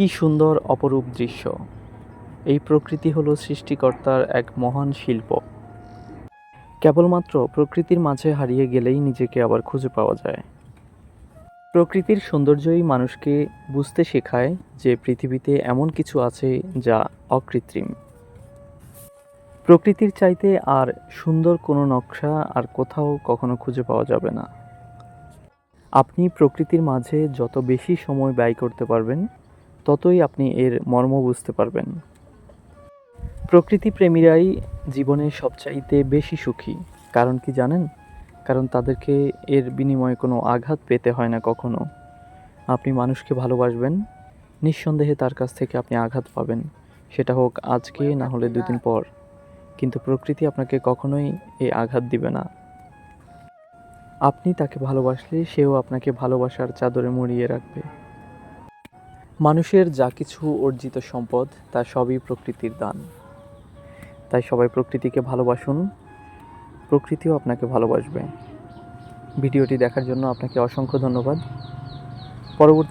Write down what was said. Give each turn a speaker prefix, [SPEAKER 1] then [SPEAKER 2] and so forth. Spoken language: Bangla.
[SPEAKER 1] কি সুন্দর অপরূপ দৃশ্য! এই প্রকৃতি হলো সৃষ্টিকর্তার এক মহান শিল্প। কেবলমাত্র প্রকৃতির মাঝে হারিয়ে গেলেই নিজেকে আবার খুঁজে পাওয়া যায়। প্রকৃতির সৌন্দর্যই মানুষকে বুঝতে শেখায় যে পৃথিবীতে এমন কিছু আছে যা অকৃত্রিম। প্রকৃতির চাইতে আর সুন্দর কোনো নকশা আর কোথাও কখনো খুঁজে পাওয়া যাবে না। আপনি প্রকৃতির মাঝে যত বেশি সময় ব্যয় করতে পারবেন, ততই আপনি এর মর্ম বুঝতে পারবেন। প্রকৃতিপ্রেমীরাই জীবনে সবচাইতে বেশি সুখী। কারণ কি জানেন? কারণ তাদেরকে এর বিনিময়ে কোনো আঘাত পেতে হয় না কখনো। আপনি মানুষকে ভালোবাসবেন, নিঃসন্দেহে তার কাছ থেকে আপনি আঘাত পাবেন। সেটা হোক আজকে, না হলে ২ দিন পর। কিন্তু প্রকৃতি আপনাকে কখনোই এই আঘাত দিবে না। আপনি তাকে ভালোবাসলে সেও আপনাকে ভালোবাসার চাদরে মুড়িয়ে রাখবে। মানুষের যা কিছু অর্জিত সম্পদ তা সবই প্রকৃতির দান। তাই সবাই প্রকৃতিকে ভালোবাসুন, প্রকৃতিও আপনাকে ভালোবাসবে। ভিডিওটি দেখার জন্য আপনাকে অসংখ্য ধন্যবাদ। পরবর্তী